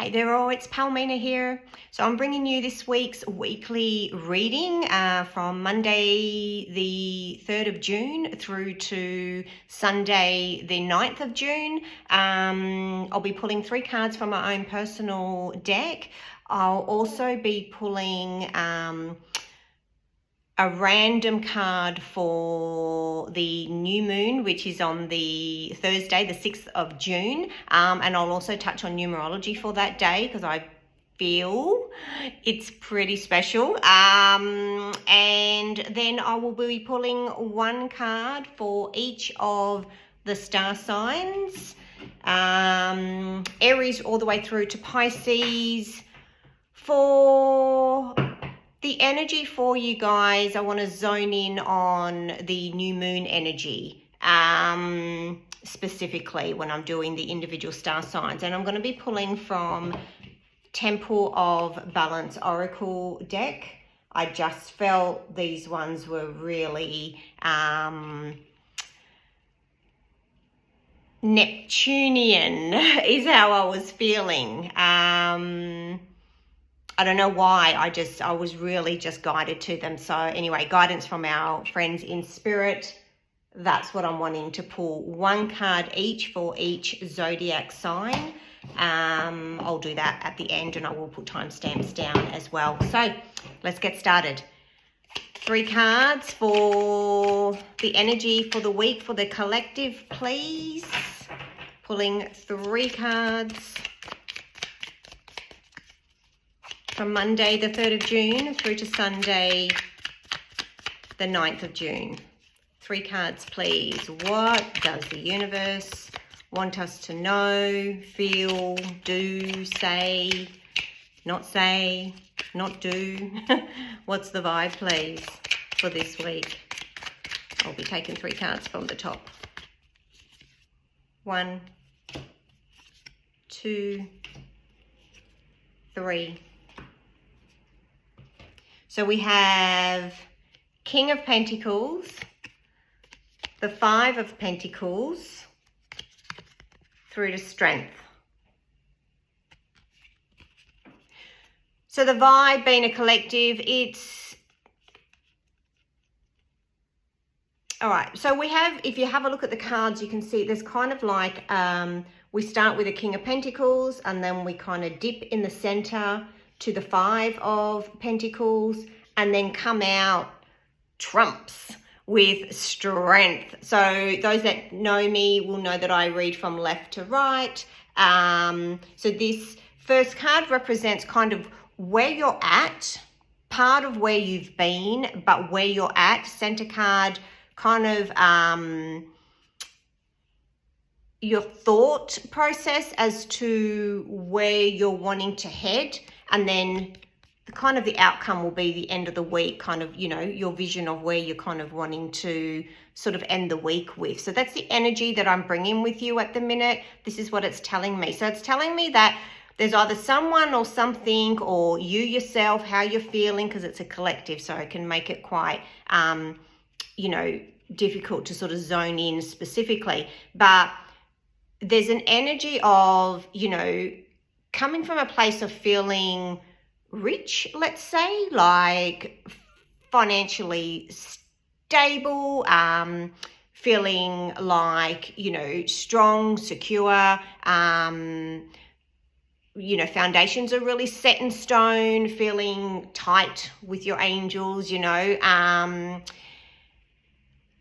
Hey there all, it's Palmina here. So I'm bringing you this week's weekly reading from Monday the 3rd of June through to Sunday the 9th of June. I'll be pulling 3 cards from my own personal deck. I'll also be pulling a random card for the new moon, which is on the Thursday, the 6th of June. And I'll also touch on numerology for that day because I feel it's pretty special. And then I will be pulling 1 card for each of the star signs, Aries all the way through to Pisces. For the energy for you guys, I want to zone in on the new moon energy, specifically when I'm doing the individual star signs. And I'm going to be pulling from Temple of Balance Oracle deck. I just felt these ones were really Neptunian is how I was feeling. I don't know why, I was really just guided to them. So anyway, guidance from our friends in spirit. That's what I'm wanting to pull. 1 card each for each zodiac sign. I'll do that at the end and I will put timestamps down as well. So let's get started. 3 cards for the energy for the week for the collective, please. Pulling 3 cards from Monday the 3rd of June through to Sunday the 9th of June. 3 cards, please. What does the universe want us to know, feel, do, say, not do? What's the vibe, please, for this week? I'll be taking 3 cards from the top. 1, 2, 3. So we have King of Pentacles, the 5 of Pentacles, through to Strength. So the vibe being a collective, it's... All right, so we have, if you have a look at the cards, you can see there's kind of like, we start with a King of Pentacles and then we kind of dip in the center to the 5 of Pentacles and then come out trumps with Strength. So those that know me will know that I read from left to right. So this first card represents kind of where you're at, part of where you've been, but where you're at. Center card, kind of your thought process as to where you're wanting to head, and then kind of the outcome will be the end of the week, kind of, you know, your vision of where you're kind of wanting to sort of end the week with. So that's the energy that I'm bringing with you at the minute. This is what it's telling me. So it's telling me that there's either someone or something, or you yourself, how you're feeling, because it's a collective, so it can make it quite, you know, difficult to sort of zone in specifically. But there's an energy of, you know, coming from a place of feeling rich, let's say, like financially stable, feeling like, you know, strong, secure, you know, foundations are really set in stone, feeling tight with your angels, you know,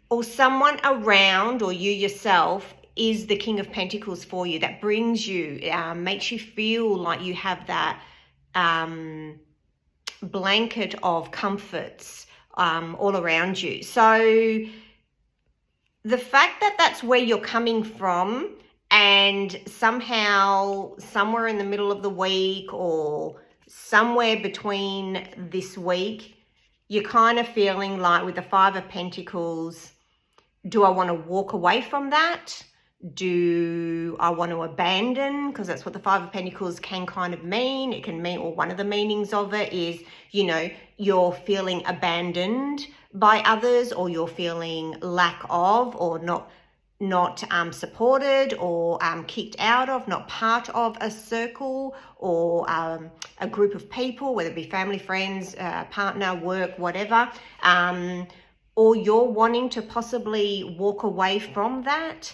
or someone around, or you yourself is the King of Pentacles for you, that brings you, makes you feel like you have that blanket of comforts all around you. So the fact that that's where you're coming from, and somehow somewhere in the middle of the week or somewhere between this week, you're kind of feeling like with the 5 of Pentacles, do I want to walk away from that? Do I want to abandon? Because that's what the 5 of Pentacles can kind of mean. It can mean, or one of the meanings of it is, you know, you're feeling abandoned by others, or you're feeling lack of, or not not supported or kicked out of, not part of a circle or a group of people, whether it be family, friends, partner, work, whatever, or you're wanting to possibly walk away from that,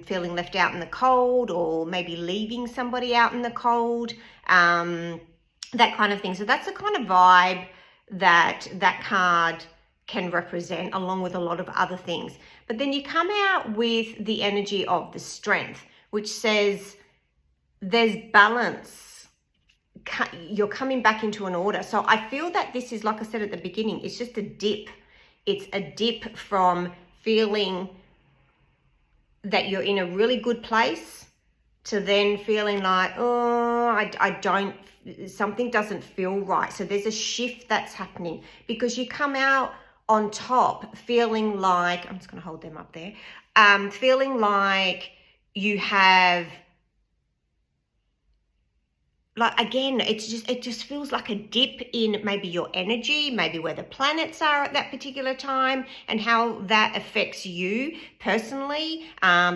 feeling left out in the cold, or maybe leaving somebody out in the cold, that kind of thing. So that's the kind of vibe that card can represent, along with a lot of other things. But then you come out with the energy of the Strength, which says there's balance. You're coming back into an order. So I feel that this is, like I said at the beginning, it's just a dip. It's a dip from feeling that you're in a really good place to then feeling like, oh, I don't, something doesn't feel right. So there's a shift that's happening, because you come out on top feeling like, I'm just going to hold them up there, feeling like you have, like, again, it just feels like a dip in maybe your energy, maybe where the planets are at that particular time, and how that affects you personally,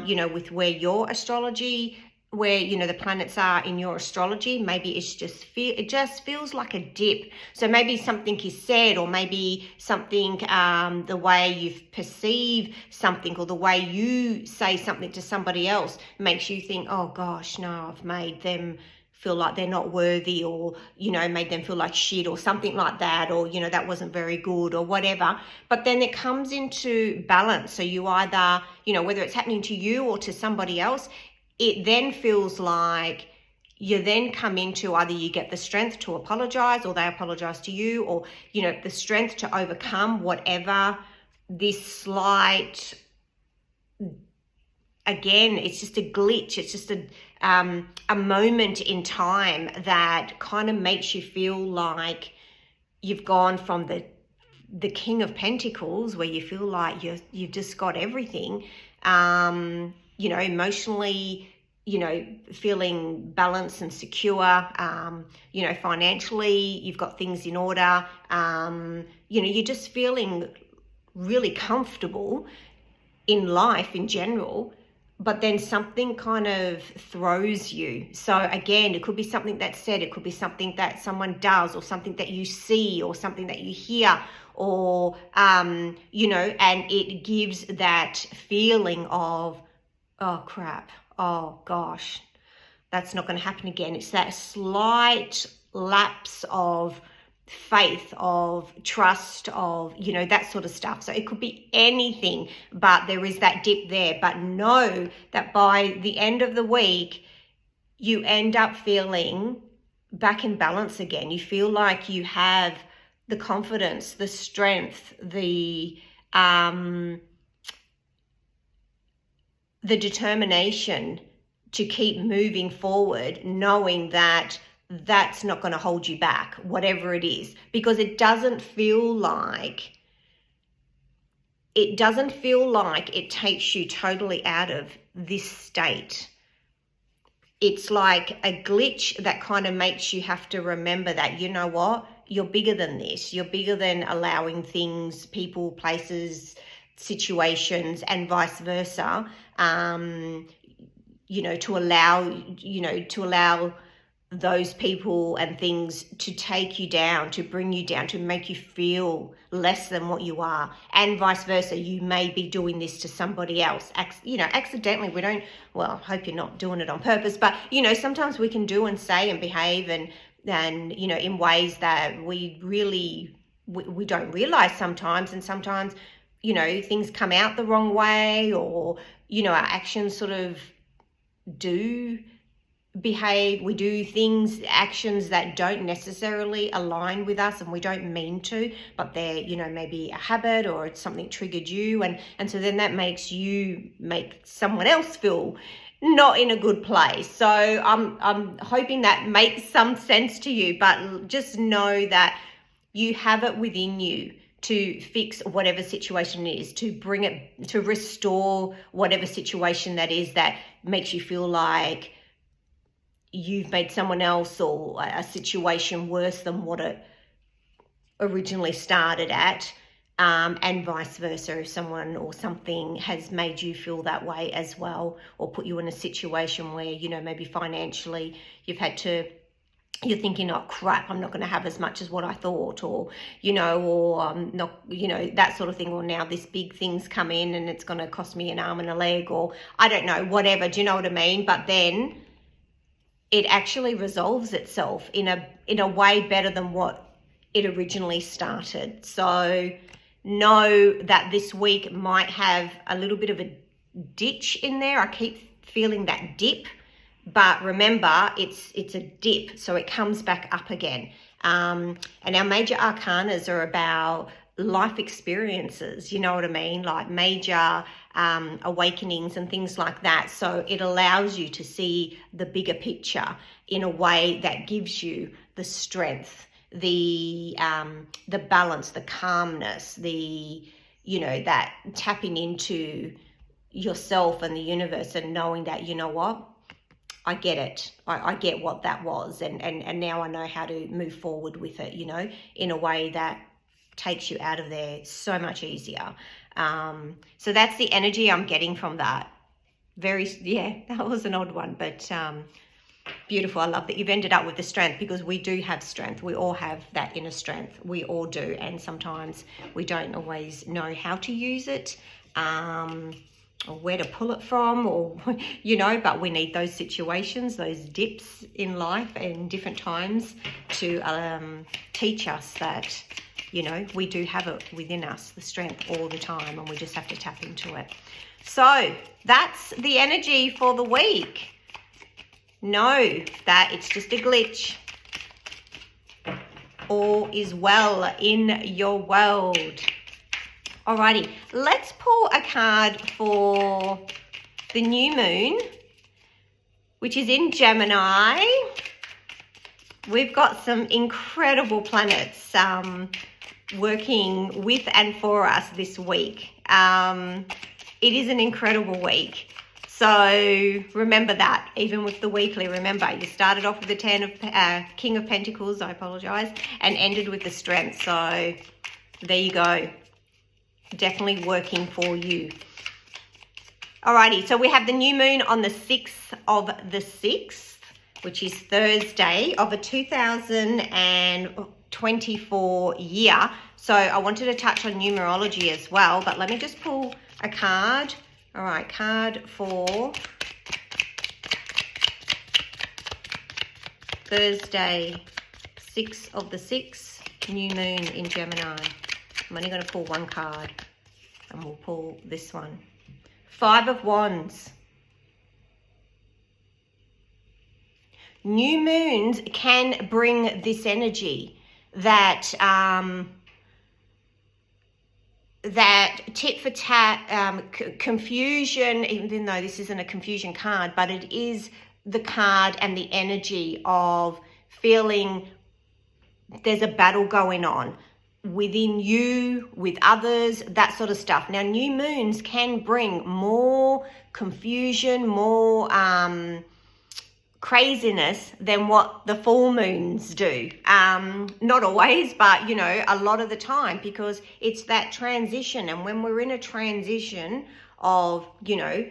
you know, with where your astrology, where, you know, the planets are in your astrology. Maybe it just feels like a dip. So maybe something is said, or maybe something, the way you perceive something, or the way you say something to somebody else makes you think, oh gosh, no, I've made them feel like they're not worthy, or, you know, made them feel like shit, or something like that, or, you know, that wasn't very good, or whatever. But then it comes into balance. So you either, you know, whether it's happening to you or to somebody else, it then feels like you then come into, either you get the strength to apologize, or they apologize to you, or, you know, the strength to overcome whatever this slight, again, it's just a glitch. It's just a moment in time that kind of makes you feel like you've gone from the King of Pentacles, where you feel like you've just got everything, you know, emotionally, you know, feeling balanced and secure, you know, financially, you've got things in order, you know, you're just feeling really comfortable in life in general. But then something kind of throws you. So again, it could be something that's said, it could be something that someone does, or something that you see, or something that you hear, or, you know, and it gives that feeling of, oh crap, oh gosh, that's not going to happen again. It's that slight lapse of faith, of trust, of, you know, that sort of stuff. So it could be anything, but there is that dip there. But know that by the end of the week, you end up feeling back in balance again. You feel like you have the confidence, the strength, the determination to keep moving forward, knowing that that's not going to hold you back, whatever it is, because it doesn't feel like it takes you totally out of this state. It's like a glitch that kind of makes you have to remember that, you know what, you're bigger than this. You're bigger than allowing things, people, places, situations, and vice versa, you know, to allow those people and things to take you down, to bring you down, to make you feel less than what you are, and vice versa. You may be doing this to somebody else, you know, accidentally. We don't, well, I hope you're not doing it on purpose, but, you know, sometimes we can do and say and behave and you know, in ways that we really, we don't realize sometimes. And sometimes, you know, things come out the wrong way, or, you know, our actions sort of do behave, we do things, actions that don't necessarily align with us, and we don't mean to, but they're, you know, maybe a habit, or it's something triggered you, and so then that makes you make someone else feel not in a good place. So I'm hoping that makes some sense to you, but just know that you have it within you to fix whatever situation it is, to bring it, to restore whatever situation that is that makes you feel like you've made someone else or a situation worse than what it originally started at. and vice versa, if someone or something has made you feel that way as well, or put you in a situation where, you know, maybe financially you're thinking, oh crap, I'm not going to have as much as what I thought, or, you know, or not, you know, that sort of thing, or now this big thing's come in and it's going to cost me an arm and a leg, or I don't know, whatever, do you know what I mean? But then it actually resolves itself in a way better than what it originally started. So know that this week might have a little bit of a ditch in there. I keep feeling that dip, but remember, it's a dip, so it comes back up again. And our major arcanas are about life experiences, you know what I mean, like major awakenings and things like that. So it allows you to see the bigger picture in a way that gives you the strength, the balance, the calmness, the, you know, that tapping into yourself and the universe and knowing that, you know what, I get it. I get what that was, and now I know how to move forward with it, you know, in a way that takes you out of there so much easier. So that's the energy I'm getting from that. That was an odd one, but beautiful. I love that you've ended up with the strength, because we do have strength. We all have that inner strength. We all do. And sometimes we don't always know how to use it, or where to pull it from, or, you know, but we need those situations, those dips in life and different times to teach us that, you know, we do have it within us, the strength, all the time, and we just have to tap into it. So that's the energy for the week. Know that it's just a glitch. All is well in your world. Alrighty, let's pull a card for the new moon, which is in Gemini. We've got some incredible planets working with and for us this week. It is an incredible week. So remember that, even with the weekly, remember you started off with the King of Pentacles, I apologize, and ended with the Strength. So there you go. Definitely working for you. Alrighty, so we have the new moon on the 6th of the 6th, which is Thursday of a 2024 year. So I wanted to touch on numerology as well, but let me just pull a card. All right, card for Thursday, 6th of the 6th, new moon in Gemini. I'm only going to pull one card, and we'll pull this one. 5 of Wands. New moons can bring this energy that that tit for tat, confusion, even though this isn't a confusion card, but it is the card and the energy of feeling there's a battle going on within you, with others, that sort of stuff. Now, new moons can bring more confusion, more craziness than what the full moons do. Not always, but, you know, a lot of the time, because it's that transition. And when we're in a transition of, you know,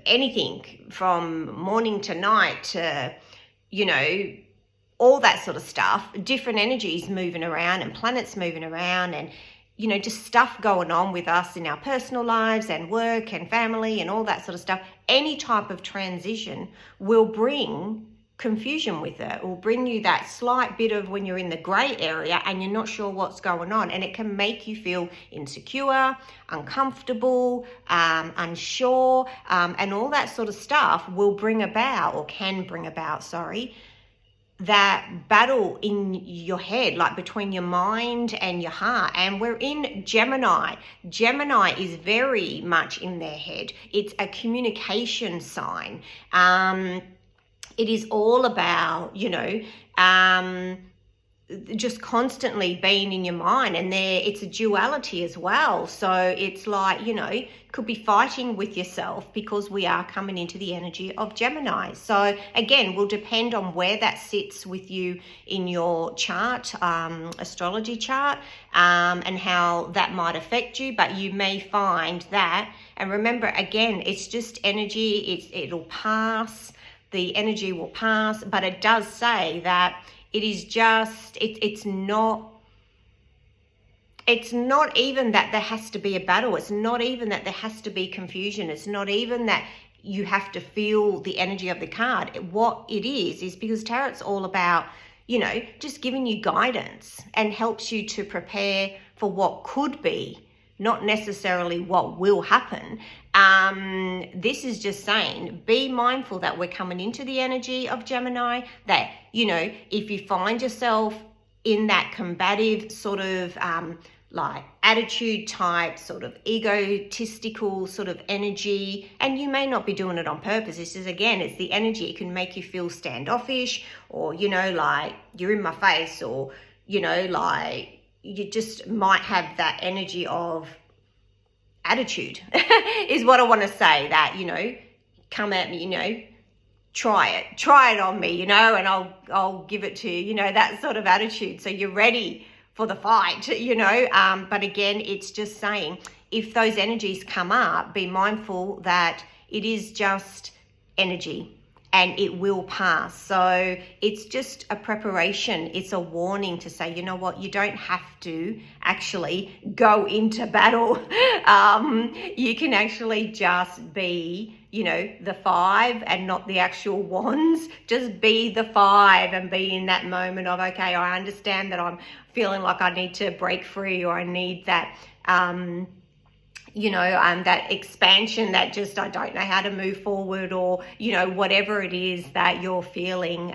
anything from morning to night to, you know, all that sort of stuff, different energies moving around and planets moving around, and, you know, just stuff going on with us in our personal lives and work and family and all that sort of stuff. Any type of transition will bring confusion with it, will bring you that slight bit of when you're in the grey area and you're not sure what's going on, and it can make you feel insecure, uncomfortable, unsure, and all that sort of stuff will bring about, or can bring about, that battle in your head, like between your mind and your heart. And we're in Gemini. Gemini is very much in their head. It's a communication sign. It is all about, you know, just constantly being in your mind, and it's a duality as well. So it's like, you know, could be fighting with yourself because we are coming into the energy of Gemini. So again, will depend on where that sits with you in your chart, astrology chart, and how that might affect you. But you may find that, and remember, again, it's just energy. It'll pass. The energy will pass, but it does say that it is just, it's not even that there has to be a battle. It's not even that there has to be confusion. It's not even that you have to feel the energy of the card. What it is because tarot's all about, you know, just giving you guidance and helps you to prepare for what could be, not necessarily what will happen. This is just saying, be mindful that we're coming into the energy of Gemini, that, you know, if you find yourself in that combative sort of like attitude type, sort of egotistical sort of energy, and you may not be doing it on purpose. This is, again, it's the energy. It can make you feel standoffish, or, you know, like you're in my face, or, you know, like you just might have that energy of attitude is what I want to say. That, you know, come at me, you know, try it on me, you know, and I'll give it to you, you know, that sort of attitude. So you're ready for the fight, you know. But again, it's just saying, if those energies come up, be mindful that it is just energy and it will pass. So it's just a preparation. It's a warning to say, you know what, you don't have to actually go into battle. You can actually just be, you know, the 5 and not the actual wands. Just be the 5 and be in that moment of, okay, I understand that I'm feeling like I need to break free, or I need that, you know, that expansion, that just, I don't know how to move forward, or, you know, whatever it is that you're feeling,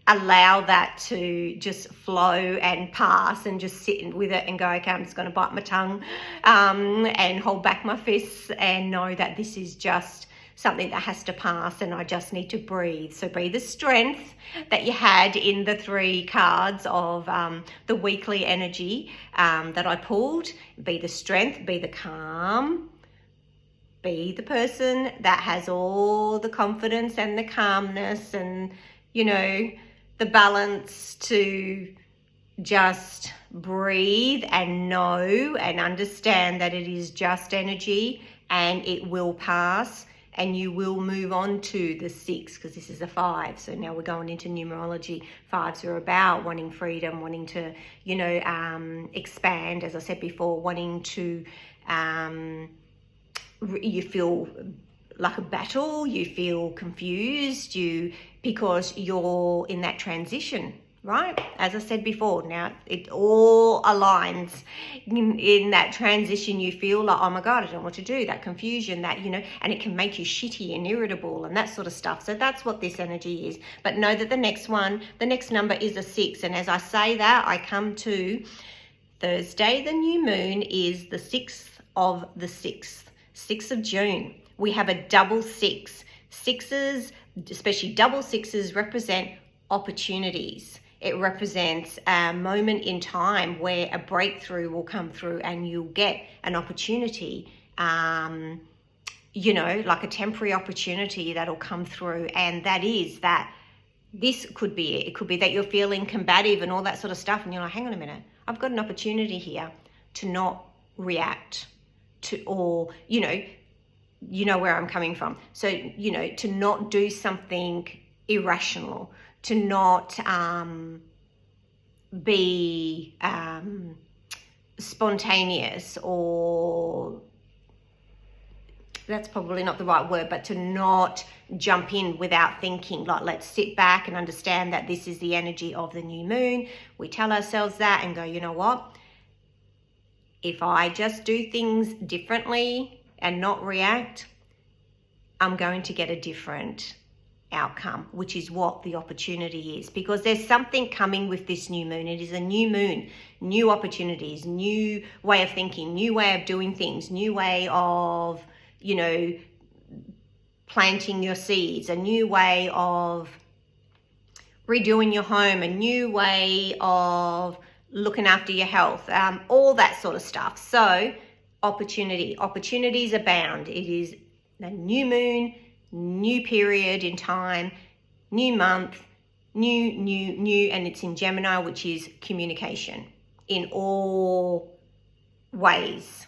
allow that to just flow and pass, and just sit with it and go, okay, I'm just going to bite my tongue, and hold back my fists, and know that this is just something that has to pass, and I just need to breathe. So be the strength that you had in the 3 cards of the weekly energy that I pulled. Be the strength, be the calm, be the person that has all the confidence and the calmness and, you know, the balance to just breathe and know and understand that it is just energy and it will pass. And you will move on to the 6, because this is a 5. So now we're going into numerology. 5s are about wanting freedom, wanting to, you know, expand, as I said before, wanting to, you feel like a battle, you feel confused, because you're in that transition, right? As I said before, now it all aligns in that transition. You feel like, oh my God, I don't know what to do, that confusion, that, you know, and it can make you shitty and irritable and that sort of stuff. So that's what this energy is. But know that the next number is a 6. And as I say that, I come to Thursday, the new moon is the 6th of the 6th, 6th of June. We have a double 6. 6s, especially double 6s, represent opportunities. It represents a moment in time where a breakthrough will come through, and you'll get an opportunity, you know, like a temporary opportunity that'll come through. And that is that this could be it. It could be that you're feeling combative and all that sort of stuff, and you're like, hang on a minute, I've got an opportunity here to not react to, or, you know where I'm coming from. So, you know, to not do something irrational, to not be spontaneous, or that's probably not the right word, but to not jump in without thinking. Like, let's sit back and understand that this is the energy of the new moon. We tell ourselves that and go, you know what? If I just do things differently and not react, I'm going to get a different outcome, which is what the opportunity is, because there's something coming with this new moon. It is a new moon, new opportunities, new way of thinking, new way of doing things, new way of, you know, planting your seeds, a new way of redoing your home, a new way of looking after your health, all that sort of stuff. So opportunities abound. It is a new moon, new period in time, new month, new, and it's in Gemini, which is communication in all ways,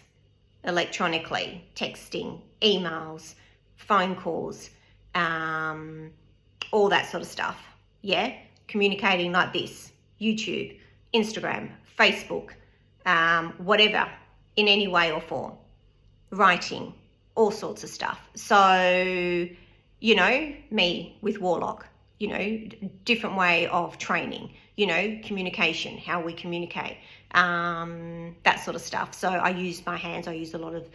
electronically, texting, emails, phone calls, all that sort of stuff. Yeah, communicating like this, YouTube, Instagram, Facebook, whatever, in any way or form, writing, all sorts of stuff. So, you know, me with Warlock, you know, different way of training, you know, communication, how we communicate, that sort of stuff. So I use my hands. I use a lot of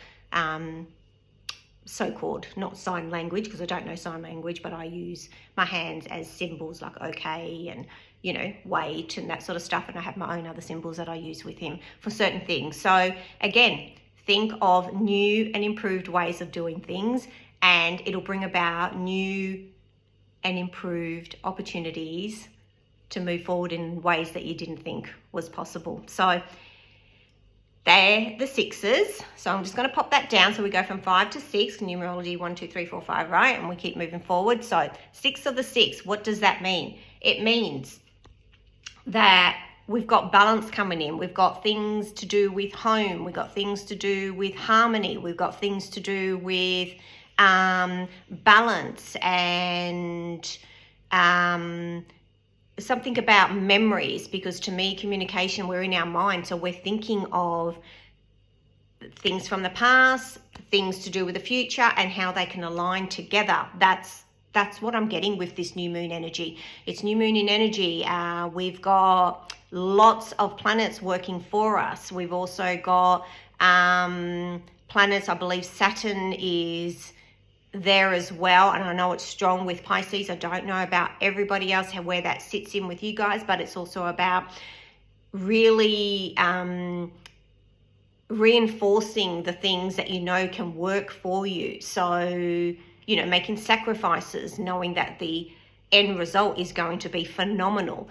so-called, not sign language, because I don't know sign language, but I use my hands as symbols like okay and, you know, wait and that sort of stuff. And I have my own other symbols that I use with him for certain things. So again, think of new and improved ways of doing things, and it'll bring about new and improved opportunities to move forward in ways that you didn't think was possible. So they're the sixes. So I'm just going to pop that down. So we go from 5 to 6, numerology 1, 2, 3, 4, 5, right? And we keep moving forward. So 6 of the 6, what does that mean? It means that we've got balance coming in. We've got things to do with home. We've got things to do with harmony. We've got things to do with balance and something about memories, because to me, communication, we're in our mind. So we're thinking of things from the past, things to do with the future, and how they can align together. That's what I'm getting with this new moon energy. It's new moon in energy. We've got lots of planets working for us. We've also got planets, I believe Saturn is there as well, and I know it's strong with Pisces. I don't know about everybody else, where that sits in with you guys, but it's also about really reinforcing the things that you know can work for you. So, you know, making sacrifices, knowing that the end result is going to be phenomenal.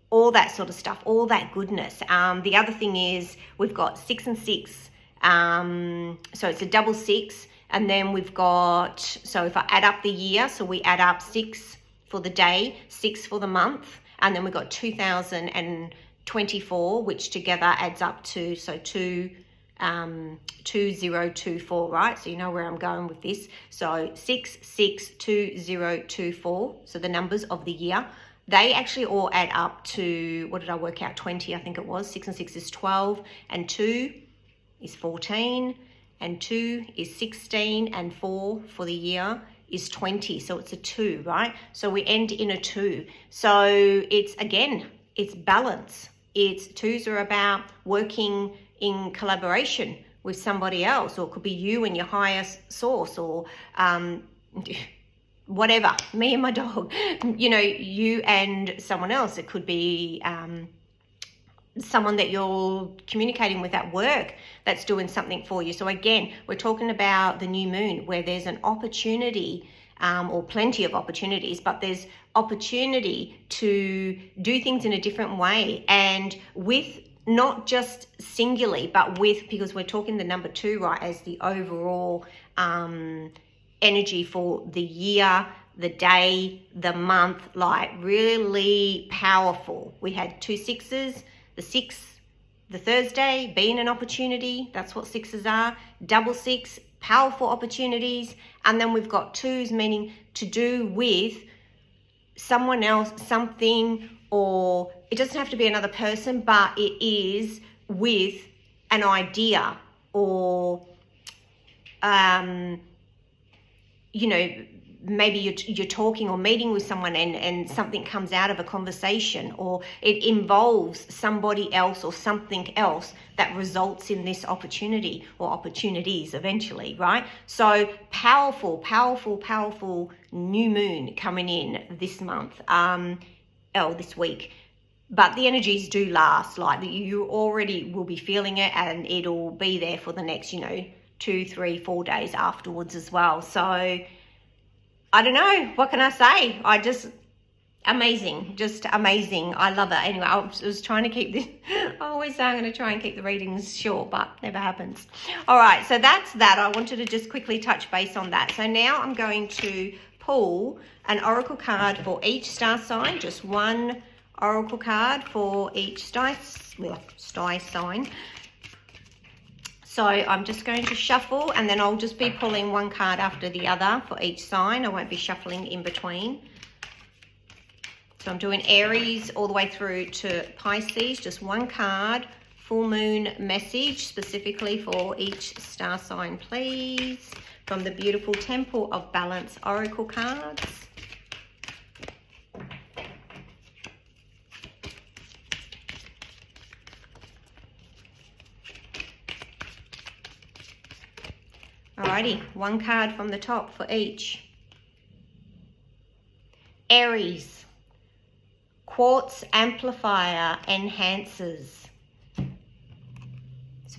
All that sort of stuff, all that goodness. The other thing is we've got 6 and 6. So it's a double 6. And then we've got, so if I add up the year, so we add up 6 for the day, 6 for the month, and then we've got 2024, which together adds up to, so 2024, right? So you know where I'm going with this. So 662024, so the numbers of the year, they actually all add up to, what did I work out? 20, I think it was. 6 and 6 is 12, and 2 is 14. And 2 is 16, and 4 for the year is 20. So it's a 2, right? So we end in a 2. So it's, again, it's balance. It's 2s are about working in collaboration with somebody else, or it could be you and your highest source, or whatever, me and my dog, you know, you and someone else. It could be someone that you're communicating with at work that's doing something for you. So again, we're talking about the new moon, where there's an opportunity, or plenty of opportunities, but there's opportunity to do things in a different way, and with not just singularly, but with, because we're talking the number 2, right, as the overall energy for the year, the day, the month, like really powerful. We had 2 6s. The 6, the Thursday being an opportunity, that's what 6s are. Double 6, powerful opportunities. And then we've got 2s, meaning to do with someone else, something, or it doesn't have to be another person, but it is with an idea, or, you know, maybe you're talking or meeting with someone, and something comes out of a conversation, or it involves somebody else or something else that results in this opportunity or opportunities eventually, right? So powerful, powerful, powerful new moon coming in this month, this week. But the energies do last, like you already will be feeling it, and it'll be there for the next, 2, 3, 4 days afterwards as well. So I don't know, what can I say? amazing, just amazing. I love it. Anyway, I was trying to keep this, I always say I'm going to try and keep the readings short, but never happens. All right, so that's that. I wanted to just quickly touch base on that. So now I'm going to pull an oracle card for each star sign, just one oracle card for each star sign. So I'm just going to shuffle, and then I'll just be pulling one card after the other for each sign. I won't be shuffling in between. So I'm doing Aries all the way through to Pisces, just one card, full moon message specifically for each star sign, please, from the beautiful Temple of Balance oracle cards. Alrighty, one card from the top for each. Aries. Quartz amplifier enhances. So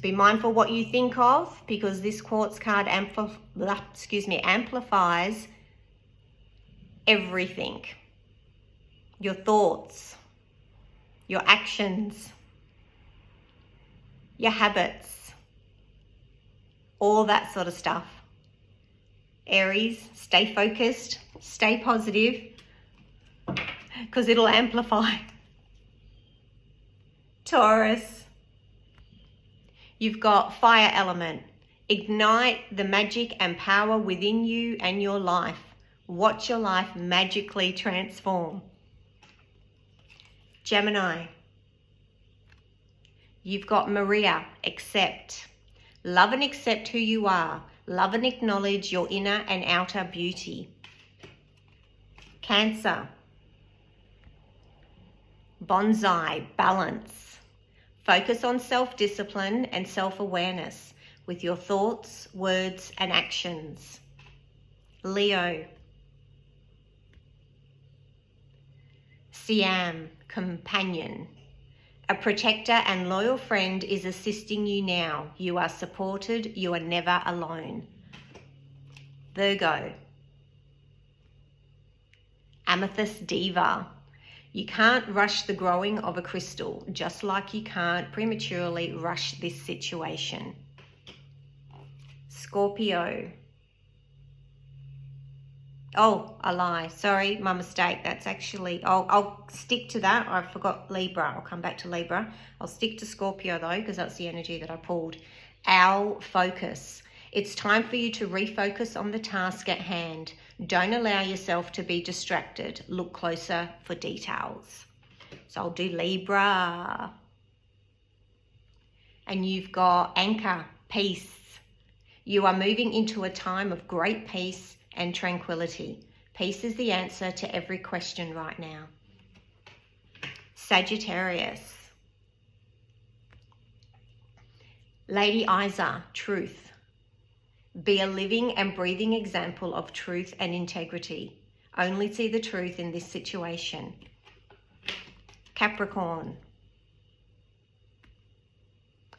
be mindful what you think of, because this quartz card amplifies everything. Your thoughts, your actions, your habits, all that sort of stuff. Aries, stay focused, stay positive, because it'll amplify. Taurus, you've got fire element. Ignite the magic and power within you and your life. Watch your life magically transform. Gemini, you've got Maria, accept. Love and accept who you are. Love and acknowledge your inner and outer beauty. Cancer, bonsai, balance. Focus on self-discipline and self-awareness with your thoughts, words, and actions. Leo, Siam, companion. A protector and loyal friend is assisting you now. You are supported. You are never alone. Virgo, amethyst diva. You can't rush the growing of a crystal, just like you can't prematurely rush this situation. Scorpio. Oh, a lie. Sorry, my mistake. That's actually, I'll stick to that. I forgot Libra. I'll come back to Libra. I'll stick to Scorpio though, because that's the energy that I pulled. Owl focus. It's time for you to refocus on the task at hand. Don't allow yourself to be distracted. Look closer for details. So I'll do Libra. And you've got anchor, peace. You are moving into a time of great peace and tranquility. Peace is the answer to every question right now. Sagittarius. Lady Isa, truth. Be a living and breathing example of truth and integrity. Only see the truth in this situation. Capricorn.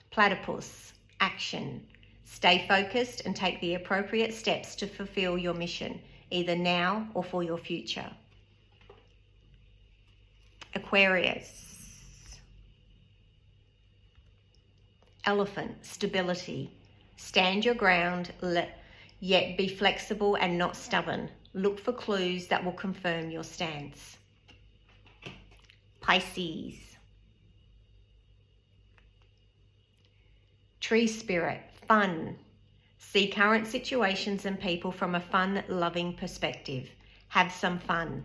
Platypus, action. Stay focused and take the appropriate steps to fulfill your mission, either now or for your future. Aquarius. Elephant, stability. Stand your ground, yet be flexible and not stubborn. Look for clues that will confirm your stance. Pisces. Tree spirit, fun. See current situations and people from a fun, loving perspective. Have some fun.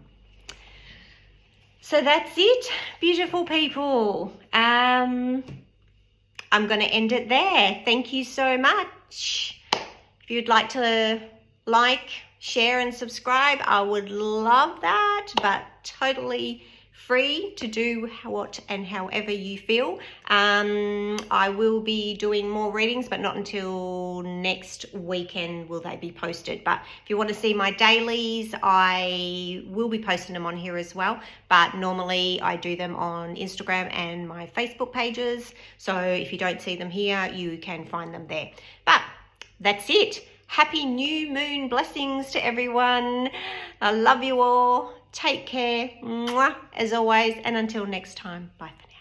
So that's it, beautiful people. I'm going to end it there. Thank you so much. If you'd like to like, share and subscribe, I would love that, but totally free to do what and however you feel. I will be doing more readings, but not until next weekend will they be posted. But if you want to see my dailies, I will be posting them on here as well. But normally I do them on Instagram and my Facebook pages. So if you don't see them here, you can find them there. But that's it. Happy new moon blessings to everyone. I love you all. Take care. Mwah, as always. And until next time, bye for now.